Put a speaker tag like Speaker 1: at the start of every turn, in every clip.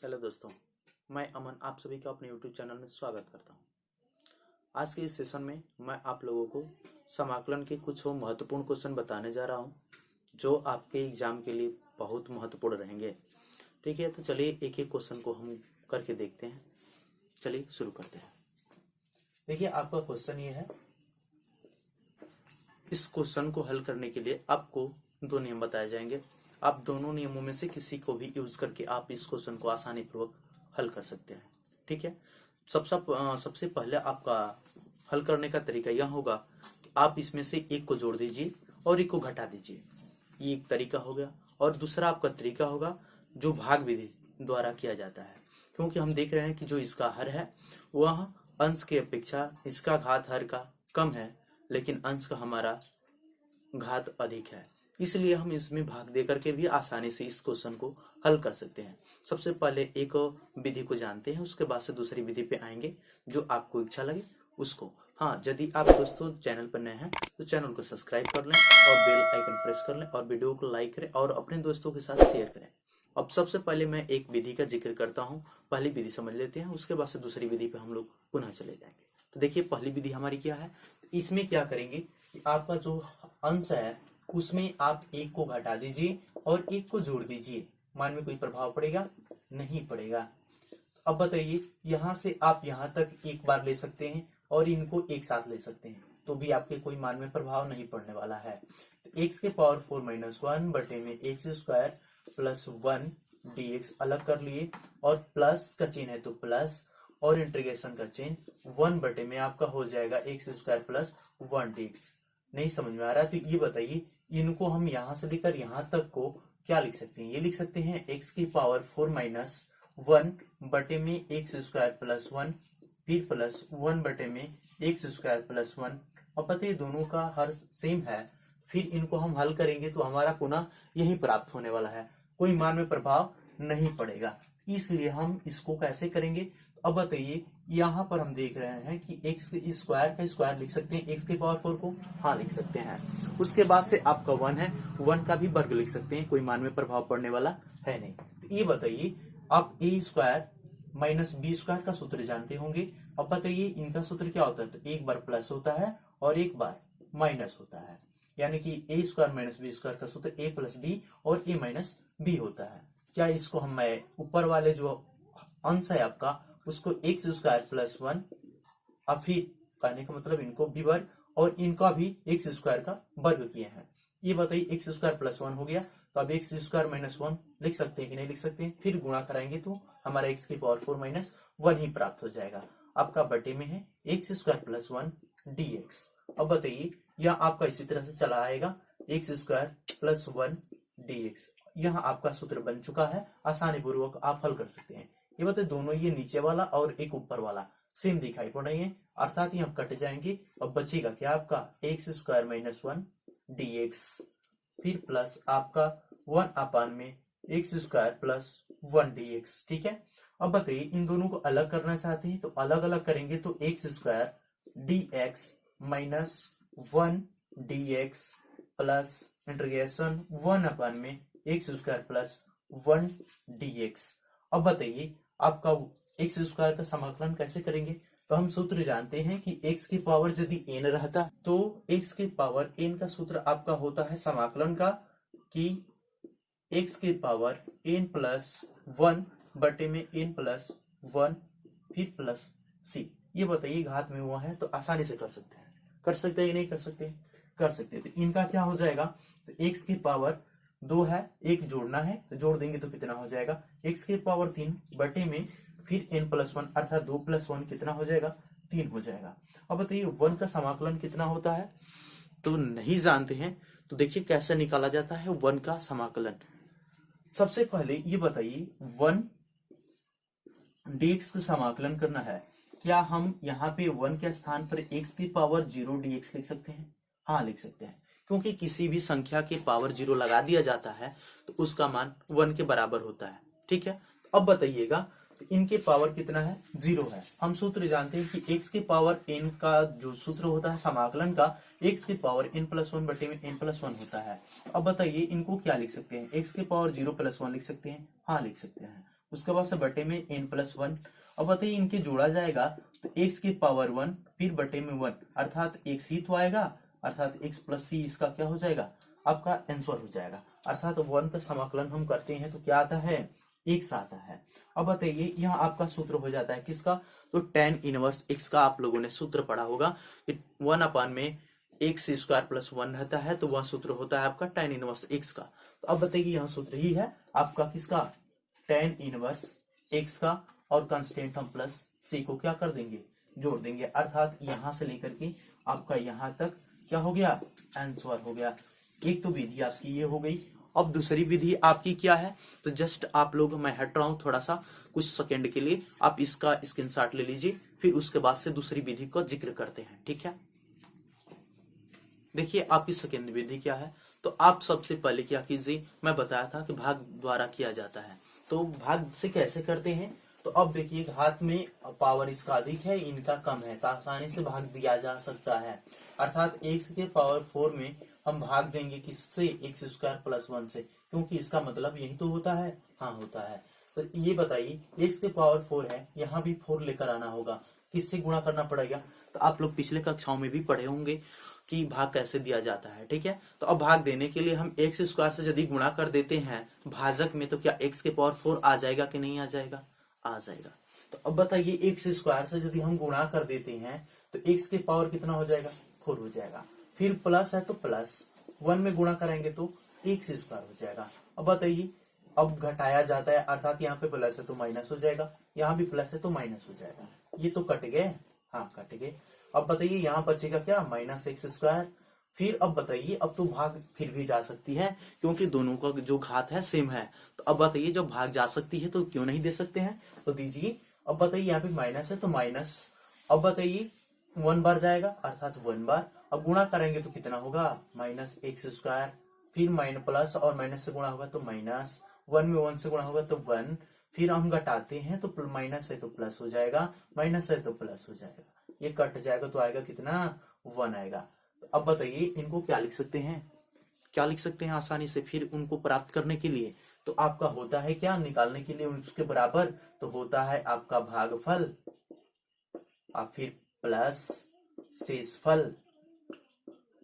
Speaker 1: Hello दोस्तों, मैं अमन आप सभी का अपने YouTube चैनल में स्वागत करता हूं। आज के इस सेशन में मैं आप लोगों को समाकलन के कुछ महत्वपूर्ण क्वेश्चन बताने जा रहा हूं, जो आपके एग्जाम के लिए बहुत महत्वपूर्ण रहेंगे। ठीक है, तो चलिए एक एक क्वेश्चन को हम करके देखते हैं। चलिए शुरू करते हैं। देखिए, आपका क्वेश्चन ये है। इस क्वेश्चन को हल करने के लिए आपको दो नियम बताए जाएंगे। आप दोनों नियमों में से किसी को भी यूज करके आप इस क्वेश्चन को आसानी पूर्वक हल कर सकते हैं। ठीक है, सबसे पहले आपका हल करने का तरीका यह होगा कि आप इसमें से एक को जोड़ दीजिए और एक को घटा दीजिए। ये एक तरीका हो गया। और दूसरा आपका तरीका होगा जो भाग विधि द्वारा किया जाता है, क्योंकि हम देख रहे हैं कि जो इसका हर है वह अंश की अपेक्षा इसका घात हर का कम है, लेकिन अंश का हमारा घात अधिक है। इसलिए हम इसमें भाग दे करके भी आसानी से इस क्वेश्चन को हल कर सकते हैं। सबसे पहले एक विधि को जानते हैं, उसके बाद से दूसरी विधि पे आएंगे, जो आपको इच्छा लगे उसको। हाँ, यदि आप दोस्तों चैनल पर नए हैं तो चैनल को सब्सक्राइब कर लें और बेल आइकन प्रेस कर लें और वीडियो को लाइक करें और अपने दोस्तों के साथ शेयर करें। अब सबसे पहले मैं एक विधि का जिक्र करता हूँ। पहली विधि समझ लेते हैं, उसके बाद से दूसरी विधि पे हम लोग पुनः चले जाएंगे। तो देखिए, पहली विधि हमारी क्या है। इसमें क्या करेंगे कि आपका जो अंश है उसमें आप एक को घटा दीजिए और एक को जोड़ दीजिए। मान में कोई प्रभाव पड़ेगा? नहीं पड़ेगा। अब बताइए, यहां से आप यहां तक एक बार ले सकते हैं और इनको एक साथ ले सकते हैं, तो भी आपके कोई मान में प्रभाव नहीं पड़ने वाला है। एक्स के पावर 4 माइनस 1 बटे में एक्स स्क्वायर प्लस 1 dx अलग कर लिए, और प्लस का चिन्ह है तो प्लस, और इंटीग्रेशन का चिन्ह 1 बटे में आपका हो जाएगा एक्स स्क्वायर प्लस 1 dx। नहीं समझ में आ रहा है तो ये बताइए, इनको हम यहां से लेकर यहां तक को क्या लिख सकते हैं? ये लिख सकते हैं एक्स की पावर 4 माइनस 1 बटे में एक्स स्क्वायर प्लस 1, फिर प्लस 1 बटे में एक्स स्क्वायर प्लस 1। अब पता है दोनों का हर सेम है, फिर इनको हम हल करेंगे तो हमारा पुनः यही प्राप्त होने वाला है, कोई मान में प्रभाव नहीं पड़ेगा। इसलिए हम इसको कैसे करेंगे? अब बताइए, यहाँ पर हम देख रहे हैं कि एक्स स्क्वायर का स्क्वायर लिख सकते हैं एक्स के पावर 4 को। हाँ, लिख सकते हैं। उसके बाद से आपका 1 है, 1 का भी वर्ग लिख सकते हैं, कोई मान में प्रभाव पड़ने वाला है नहीं। तो ये बताइए, आप ए स्क्वायर माइनस बी स्क्वायर का सूत्र जानते होंगे। अब बताइए इनका सूत्र क्या होता है? तो एक बार प्लस होता है और एक बार माइनस होता है, यानी कि ए स्क्वायर माइनस बी स्क्वायर का सूत्र ए प्लस बी और ए माइनस बी होता है। क्या इसको हम ऊपर वाले जो अंश है आपका उसको एक्स स्क्वायर प्लस 1, अब फिर कहने का मतलब इनको भी वर्ग और इनका भी एक्स स्क्वायर का वर्ग किए हैं। ये बताइए, एक्स स्क्वायर प्लस 1 हो गया, तो अब एक्स स्क्वायर माइनस 1 लिख सकते हैं कि नहीं लिख सकते हैं? फिर गुणा कराएंगे तो हमारा एक्स की पावर 4 माइनस 1 ही प्राप्त हो जाएगा। आपका बटे में है एक्स स्क्वायर प्लस 1 dx। अब बताइए, यह आपका इसी तरह से चला आएगा, एक्स स्क्वायर प्लस 1 dx। यह आपका सूत्र बन चुका है, आसानी पूर्वक आप हल कर सकते हैं। ये बताइए, दोनों ये नीचे वाला और एक ऊपर वाला सेम दिखाई पड़ रही है, अर्थात ये कट जाएंगे। अब बचेगा क्या आपका एक्स स्क्वायर माइनस 1 dx, फिर प्लस आपका 1 अपान में एक्स स्क्वायर प्लस 1 dx। ठीक है, अब बताइए इन दोनों को अलग करना चाहते हैं तो अलग अलग करेंगे, तो x square dx minus 1 dx plus integration 1 अपान में एक्स स्क्वायर प्लस 1 dx। अब बताइए आपका एक्स स्क्वायर का समाकलन कैसे करेंगे? तो हम सूत्र जानते हैं कि x की पावर यदि n रहता तो x की पावर n का सूत्र आपका होता है समाकलन का कि x की पावर n प्लस 1 बटे में n प्लस 1 फिर प्लस c। ये बताइए घात में हुआ है तो आसानी से कर सकते हैं। कर सकते हैं या नहीं कर सकते? कर सकते हैं। तो इनका क्या हो जाएगा? तो x की पावर 2 है, एक जोड़ना है तो जोड़ देंगे तो कितना हो जाएगा? x की पावर 3 बटे में फिर n प्लस 1 अर्थात 2 प्लस 1 कितना हो जाएगा? 3 हो जाएगा। अब बताइए 1 का समाकलन कितना होता है? तो नहीं जानते हैं तो देखिए कैसे निकाला जाता है 1 का समाकलन। सबसे पहले ये बताइए 1 dx का समाकलन करना है, क्या हम यहाँ पे 1 के स्थान पर x की पावर 0 dx लिख सकते हैं? हाँ, लिख सकते हैं, क्योंकि किसी भी संख्या के पावर 0 लगा दिया जाता है तो उसका मान 1 के बराबर होता है। ठीक है, अब बताइएगा इनके पावर कितना है? 0 है। हम सूत्र जानते हैं कि x के पावर n का जो सूत्र होता है समाकलन का, x के पावर n प्लस 1 बटे में n प्लस 1 होता है। अब बताइए इनको क्या लिख सकते हैं? x के पावर 0 प्लस 1 लिख सकते हैं? हाँ, लिख सकते हैं। उसके बाद से बटे में n+1। अब बताइए इनके जोड़ा जाएगा तो x की पावर 1 फिर बटे में 1 अर्थात x ही तो आएगा, अर्थात x+c इसका क्या हो जाएगा, आपका आंसर हो जाएगा। अर्थात 1 का समाकलन हम करते हैं तो क्या आता है, x आता है। अब बताइए यहाँ आपका सूत्र हो जाता है किसका, तो tan इनवर्स x का आप लोगों ने सूत्र पढ़ा होगा, 1 में x² + 1 रहता है, तो वह सूत्र होता है आपका tan इनवर्स x का। तो अब बताइए यहाँ सूत्र ही है आपका किसका, tan इनवर्स x का, और कांस्टेंट हम प्लस c को क्या कर देंगे, जोड़ देंगे। अर्थात यहां से लेकर के आपका यहां तक क्या हो गया, आंसर हो गया। एक तो विधि आपकी ये हो गई। अब दूसरी विधि आपकी क्या है, तो जस्ट आप लोग, मैं हट रहा हूं थोड़ा सा कुछ सेकंड के लिए, आप इसका स्क्रीनशॉट ले लीजिए, फिर उसके बाद से दूसरी विधि का जिक्र करते हैं, ठीक है। देखिए आपकी सेकंड विधि क्या है, तो आप सबसे पहले क्या कीजिए, मैं बताया था कि भाग द्वारा किया जाता है, तो भाग से कैसे करते हैं, तो अब देखिए हाथ में पावर इसका अधिक है, इनका कम है, तो आसानी से भाग दिया जा सकता है। अर्थात x के पावर 4 में हम भाग देंगे किससे, x² + 1 से, क्योंकि इसका मतलब यही तो होता है, हाँ होता है। तो ये बताइए x के पावर 4 है, यहाँ भी 4 लेकर आना होगा, किससे गुणा करना पड़ेगा, तो आप लोग पिछले कक्षाओं में भी पढ़े होंगे कि भाग कैसे दिया जाता है, ठीक है। तो अब भाग देने के लिए हम x² से यदि गुणा कर देते हैं भाजक में, तो क्या x के पावर 4 आ जाएगा कि नहीं आ जाएगा, आ जाएगा। तो अब बताइए x² से यदि हम गुणा कर देते हैं तो x के पावर कितना हो जाएगा, 4 हो जाएगा। फिर प्लस है तो प्लस 1 में गुणा करेंगे तो x² हो जाएगा। अब बताइए, अब घटाया जाता है, अर्थात यहाँ पे प्लस है तो माइनस हो जाएगा, यहाँ भी प्लस है तो माइनस हो जाएगा। ये तो कट गए, हाँ कट गए। अब बताइए यहाँ बचेगा क्या, -x²। फिर अब बताइए, अब तो भाग फिर भी जा सकती है क्योंकि दोनों का जो घात है सेम है। तो अब बताइए जब भाग जा सकती है तो क्यों नहीं दे सकते हैं, तो दीजिए। अब बताइए यहाँ पे माइनस है तो माइनस, अब बताइए 1 बार जाएगा अर्थात 1 बार, अब गुणा करेंगे तो कितना होगा, -x²। फिर प्लस और माइनस से गुणा होगा तो माइनस, 1 में 1 से गुणा होगा तो 1, फिर हम घटाते हैं तो माइनस है तो प्लस हो जाएगा, माइनस है तो प्लस हो जाएगा, ये कट जाएगा तो आएगा कितना, 1 आएगा। अब बताइए इनको क्या लिख सकते हैं, क्या लिख सकते हैं आसानी से, फिर उनको प्राप्त करने के लिए तो आपका होता है क्या, निकालने के लिए उसके बराबर तो होता है आपका भागफल और फिर प्लस शेषफल,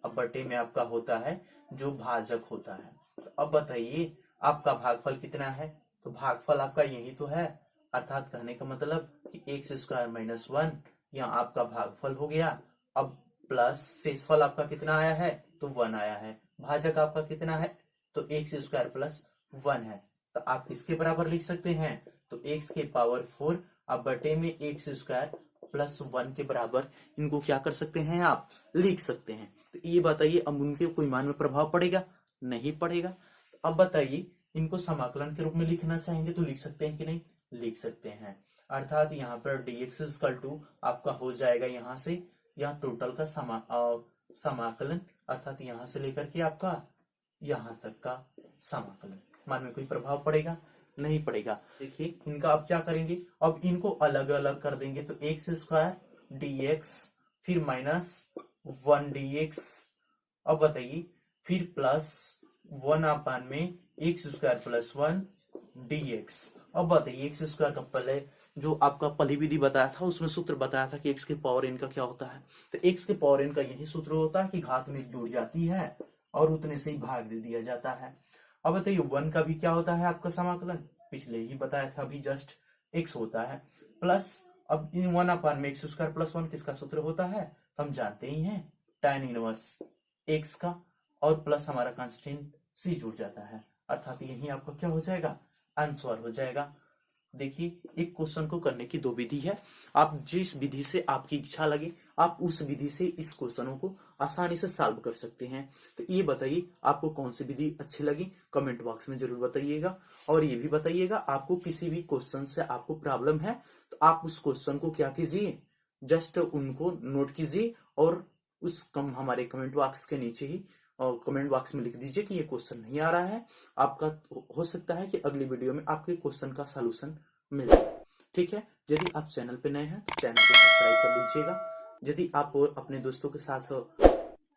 Speaker 1: अब बटे में आपका होता है जो भाजक होता है। तो अब बताइए आपका भागफल कितना है, तो भागफल आपका यही तो है, अर्थात कहने का मतलब कि x² - 1 यहाँ आपका भागफल हो गया। अब प्लस शेषफल आपका कितना आया है, तो 1 आया है, भाजक आपका कितना है, तो x² + 1 है। तो आप किसके बराबर लिख सकते हैं, तो x के पावर 4 अब बटे में x² + 1 के बराबर इनको क्या कर सकते हैं, आप लिख सकते हैं। तो ये बताइए अब उनके कोई मान में प्रभाव पड़ेगा, नहीं पड़ेगा। अब बताइए इनको समाकलन के रूप में लिखना चाहेंगे तो लिख सकते हैं कि नहीं, लिख सकते हैं। अर्थात यहाँ पर dx = आपका हो जाएगा यहाँ से, यहाँ टोटल का समाकलन, अर्थात यहाँ से लेकर के आपका यहाँ तक का समाकलन, मान में कोई प्रभाव पड़ेगा, नहीं पड़ेगा। देखिए इनका अब क्या करेंगे, अब इनको अलग अलग कर देंगे, तो x² dx फिर -1 dx, अब बताइए फिर प्लस 1 में x² + 1 dx। अब बताइए x² का पहले जो आपका पहली विधि बताया था उसमें सूत्र बताया था कि x के पावर n का क्या होता है, तो x के पावर n का यही सूत्र होता है कि घात में जुड़ जाती है और उतने से ही भाग दे दिया जाता है। अब बताइए 1 का भी क्या होता है आपका समाकलन, पिछले ही बताया था अभी जस्ट, x होता है प्लस, अब इन 1 में x² + 1 किसका सूत्र होता है, तो हम जानते ही हैं tan इनवर्स x का, और प्लस हमारा कांस्टेंट c जुड़ जाता है, अर्थात यही आपका क्या हो जाएगा, आंसर हो जाएगा। देखिए एक क्वेश्चन को करने की 2 विधि है, आप जिस विधि से आपकी इच्छा लगे आप उस विधि से इस क्वेश्चनों को आसानी से सॉल्व कर सकते हैं। तो ये बताइए आपको कौन सी विधि अच्छी लगी, कमेंट बॉक्स में जरूर बताइएगा। और ये भी बताइएगा आपको किसी भी क्वेश्चन से आपको प्रॉब्लम है तो आप उस क्वेश्चन को क्या कीजिए, जस्ट उनको नोट कीजिए और हमारे कमेंट बॉक्स के नीचे ही कमेंट बॉक्स में लिख दीजिए कि ये क्वेश्चन नहीं आ रहा है, आपका हो सकता है कि अगली वीडियो में आपके क्वेश्चन का सॉल्यूशन मिल जाए, ठीक है। यदि आप चैनल पे नए हैं तो चैनल को सब्सक्राइब कर लीजिएगा, यदि आप अपने दोस्तों के साथ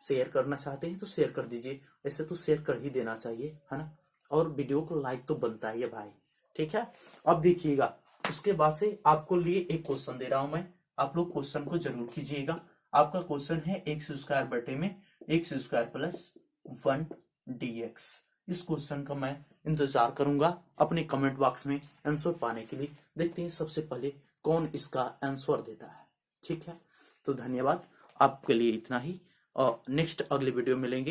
Speaker 1: शेयर करना चाहते हैं तो शेयर कर दीजिए, ऐसे तो शेयर कर ही देना चाहिए, है ना। और वीडियो को लाइक तो बनता ही है भाई, ठीक है। अब देखिएगा, उसके बाद से आपको लिए एक क्वेश्चन दे रहा हूं मैं, आप लोग क्वेश्चन को जरूर कीजिएगा। आपका क्वेश्चन है एक्स स्क्वायर बटे में एक्स स्क्वायर प्लस 1 dx। इस क्वेश्चन का मैं इंतजार करूंगा अपने कमेंट बॉक्स में आंसर पाने के लिए। देखते हैं सबसे पहले कौन इसका आंसर देता है। ठीक है, तो धन्यवाद, आपके लिए इतना ही, और नेक्स्ट अगले वीडियो मिलेंगे।